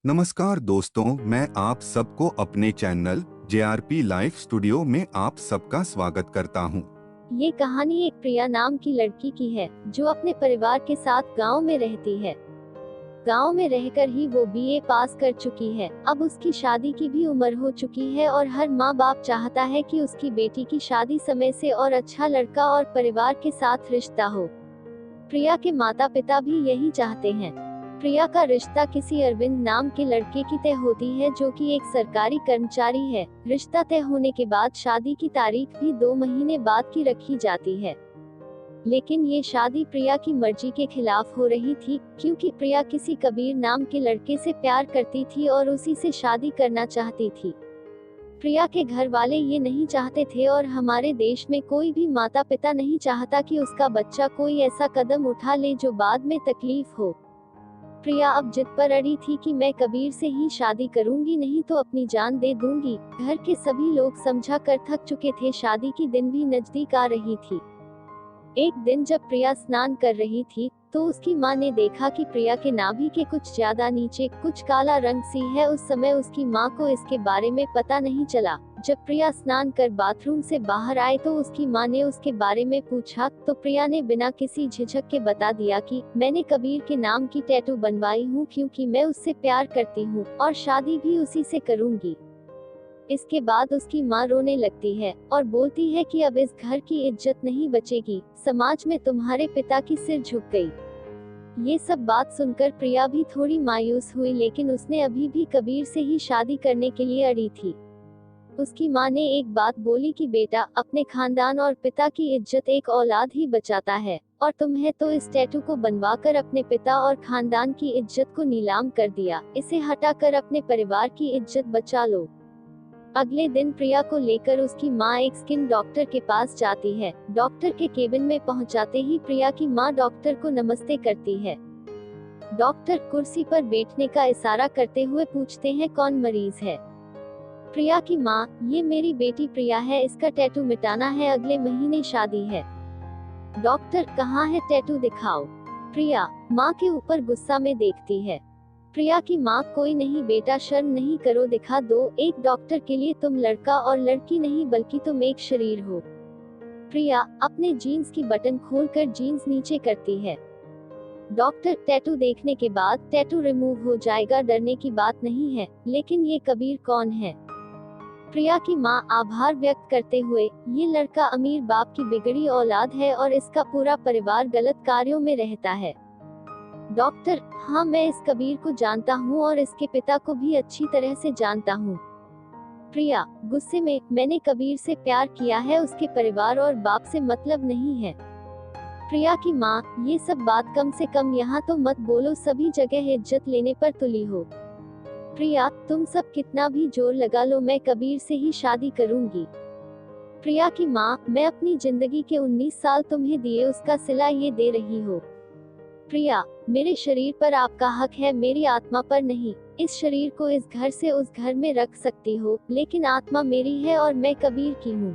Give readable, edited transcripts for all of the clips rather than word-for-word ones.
नमस्कार दोस्तों, मैं आप सबको अपने चैनल JRP लाइफ स्टूडियो में आप सबका स्वागत करता हूं। ये कहानी एक प्रिया नाम की लड़की की है जो अपने परिवार के साथ गांव में रहती है। गांव में रहकर ही वो BA पास कर चुकी है। अब उसकी शादी की भी उम्र हो चुकी है और हर माँ बाप चाहता है कि उसकी बेटी की शादी समय से और अच्छा लड़का और परिवार के साथ रिश्ता हो। प्रिया के माता पिता भी यही चाहते हैं। प्रिया का रिश्ता किसी अरविंद नाम के लड़के की तय होती है जो कि एक सरकारी कर्मचारी है। रिश्ता तय होने के बाद शादी की तारीख भी 2 महीने बाद की रखी जाती है। लेकिन ये शादी प्रिया की मर्जी के खिलाफ हो रही थी, क्योंकि प्रिया किसी कबीर नाम के लड़के से प्यार करती थी और उसी से शादी करना चाहती थी। प्रिया के घर वाले ये नहीं चाहते थे और हमारे देश में कोई भी माता पिता नहीं चाहता कि उसका बच्चा कोई ऐसा कदम उठा ले जो बाद में तकलीफ हो। प्रिया अब जिद पर अड़ी थी कि मैं कबीर से ही शादी करूंगी, नहीं तो अपनी जान दे दूंगी। घर के सभी लोग समझा कर थक चुके थे। शादी की दिन भी नजदीक आ रही थी। एक दिन जब प्रिया स्नान कर रही थी तो उसकी माँ ने देखा कि प्रिया के नाभि के कुछ ज्यादा नीचे कुछ काला रंग सी है। उस समय उसकी माँ को इसके बारे में पता नहीं चला। जब प्रिया स्नान कर बाथरूम से बाहर आए तो उसकी माँ ने उसके बारे में पूछा तो प्रिया ने बिना किसी झिझक के बता दिया कि मैंने कबीर के नाम की टैटू बनवाई हूँ, क्योंकि मैं उससे प्यार करती हूँ और शादी भी उसी से करूंगी। इसके बाद उसकी माँ रोने लगती है और बोलती है कि अब इस घर की इज्जत नहीं बचेगी, समाज में तुम्हारे पिता की सिर झुक गई। ये सब बात सुनकर प्रिया भी थोड़ी मायूस हुई, लेकिन उसने अभी भी कबीर से ही शादी करने के लिए अड़ी थी। उसकी माँ ने एक बात बोली कि बेटा, अपने खानदान और पिता की इज्जत एक औलाद ही बचाता है, और तुम्हें तो इस टैटू को बनवाकर अपने पिता और खानदान की इज्जत को नीलाम कर दिया। इसे हटाकर अपने परिवार की इज्जत बचा लो। अगले दिन प्रिया को लेकर उसकी माँ एक स्किन डॉक्टर के पास जाती है। डॉक्टर के केबिन में पहुंचाते ही प्रिया की माँ डॉक्टर को नमस्ते करती है। डॉक्टर कुर्सी पर बैठने का इशारा करते हुए पूछते हैं कौन मरीज है। प्रिया की माँ, ये मेरी बेटी प्रिया है, इसका टैटू मिटाना है, अगले महीने शादी है। डॉक्टर, कहाँ है टैटू, दिखाओ। प्रिया माँ के ऊपर गुस्सा में देखती है। प्रिया की माँ, कोई नहीं बेटा, शर्म नहीं करो, दिखा दो। एक डॉक्टर के लिए तुम लड़का और लड़की नहीं बल्कि तुम एक शरीर हो। प्रिया अपने जीन्स की बटन खोलकर जीन्स नीचे करती है। डॉक्टर, टैटू देखने के बाद टैटू रिमूव हो जाएगा, डरने की बात नहीं है, लेकिन ये कबीर कौन है? प्रिया की माँ आभार व्यक्त करते हुए, ये लड़का अमीर बाप की बिगड़ी औलाद है और इसका पूरा परिवार गलत कार्यों में रहता है। डॉक्टर, हाँ, मैं इस कबीर को जानता हूँ और इसके पिता को भी अच्छी तरह से जानता हूँ। प्रिया गुस्से में, मैंने कबीर से प्यार किया है, उसके परिवार और बाप से मतलब नहीं है। प्रिया की माँ, ये सब बात कम से कम यहाँ तो मत बोलो, सभी जगह इज्जत लेने पर तुली हो। प्रिया, तुम सब कितना भी जोर लगा लो, मैं कबीर से ही शादी करूंगी। प्रिया की माँ, मैं अपनी जिंदगी के 19 साल तुम्हें दिए, उसका सिला ये दे रही हो। प्रिया, मेरे शरीर पर आपका हक है, मेरी आत्मा पर नहीं। इस शरीर को इस घर से उस घर में रख सकती हो, लेकिन आत्मा मेरी है और मैं कबीर की हूँ।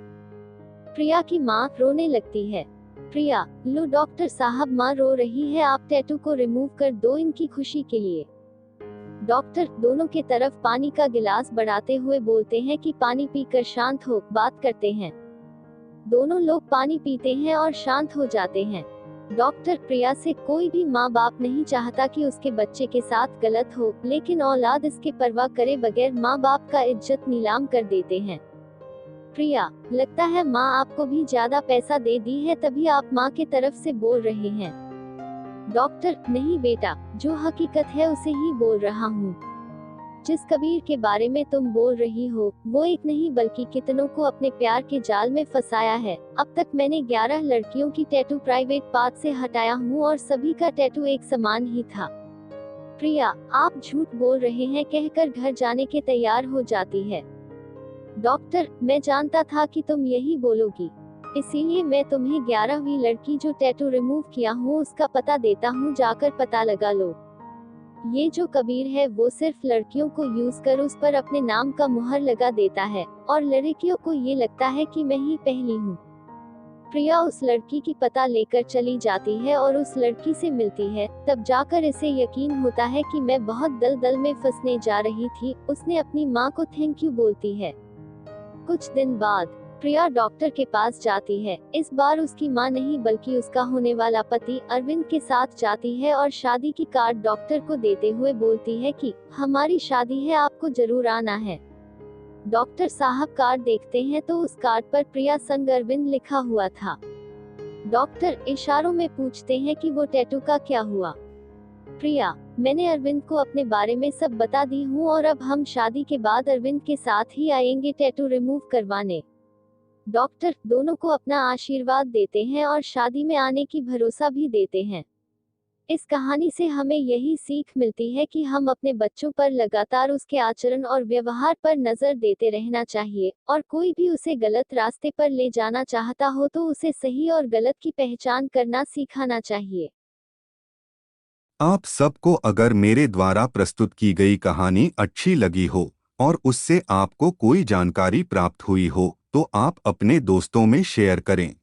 प्रिया की माँ रोने लगती है। प्रिया, लो डॉक्टर साहब, माँ रो रही है, आप टैटू को रिमूव कर दो इनकी खुशी के लिए। डॉक्टर दोनों के तरफ पानी का गिलास बढ़ाते हुए बोलते हैं कि पानी पीकर शांत हो, बात करते हैं। दोनों लोग पानी पीते हैं और शांत हो जाते हैं। डॉक्टर, प्रिया से कोई भी माँ बाप नहीं चाहता कि उसके बच्चे के साथ गलत हो, लेकिन औलाद इसके परवाह करे बगैर माँ बाप का इज्जत नीलाम कर देते हैं। प्रिया, लगता है माँ आपको भी ज्यादा पैसा दे दी है, तभी आप माँ के तरफ से बोल रहे हैं। डॉक्टर, नहीं बेटा, जो हकीकत है उसे ही बोल रहा हूँ। जिस कबीर के बारे में तुम बोल रही हो, वो एक नहीं बल्कि कितनों को अपने प्यार के जाल में फंसाया है। अब तक मैंने 11 लड़कियों की टैटू प्राइवेट पार्ट से हटाया हूँ और सभी का टैटू एक समान ही था। प्रिया, आप झूठ बोल रहे हैं, कहकर घर जाने के तैयार हो जाती है। डॉक्टर, मैं जानता था कि तुम यही बोलोगी, इसीलिए मैं तुम्हें 11वीं लड़की जो टैटू रिमूव किया हूँ उसका पता देता हूँ, जाकर पता लगा लो। ये जो कबीर है वो सिर्फ लड़कियों को यूज कर उस पर अपने नाम का मुहर लगा देता है और लड़कियों को ये लगता है कि मैं ही पहली हूँ। प्रिया उस लड़की की पता लेकर चली जाती है और उस लड़की से मिलती है। तब जाकर इसे यकीन होता है कि मैं बहुत दलदल में फंसने जा रही थी। उसने अपनी माँ को थैंक यू बोलती है। कुछ दिन बाद प्रिया डॉक्टर के पास जाती है। इस बार उसकी माँ नहीं बल्कि उसका होने वाला पति अरविंद के साथ जाती है और शादी की कार्ड डॉक्टर को देते हुए बोलती है कि हमारी शादी है, आपको जरूर आना है। डॉक्टर साहब कार्ड देखते हैं तो उस कार्ड पर प्रिया संग अरविंद लिखा हुआ था। डॉक्टर इशारों में पूछते हैं कि वो टैटू का क्या हुआ। प्रिया, मैंने अरविंद को अपने बारे में सब बता दी हूँ और अब हम शादी के बाद अरविंद के साथ ही आएंगे टैटू रिमूव करवाने। डॉक्टर दोनों को अपना आशीर्वाद देते हैं और शादी में आने की भरोसा भी देते हैं। इस कहानी से हमें यही सीख मिलती है कि हम अपने बच्चों पर लगातार उसके आचरण और व्यवहार पर नजर देते रहना चाहिए और कोई भी उसे गलत रास्ते पर ले जाना चाहता हो तो उसे सही और गलत की पहचान करना सिखाना चाहिए। आप सबको अगर मेरे द्वारा प्रस्तुत की गई कहानी अच्छी लगी हो और उससे आपको कोई जानकारी प्राप्त हुई हो तो आप अपने दोस्तों में शेयर करें।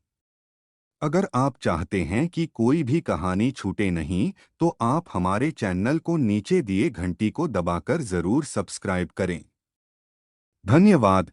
अगर आप चाहते हैं कि कोई भी कहानी छूटे नहीं तो आप हमारे चैनल को नीचे दिए घंटी को दबाकर जरूर सब्सक्राइब करें। धन्यवाद।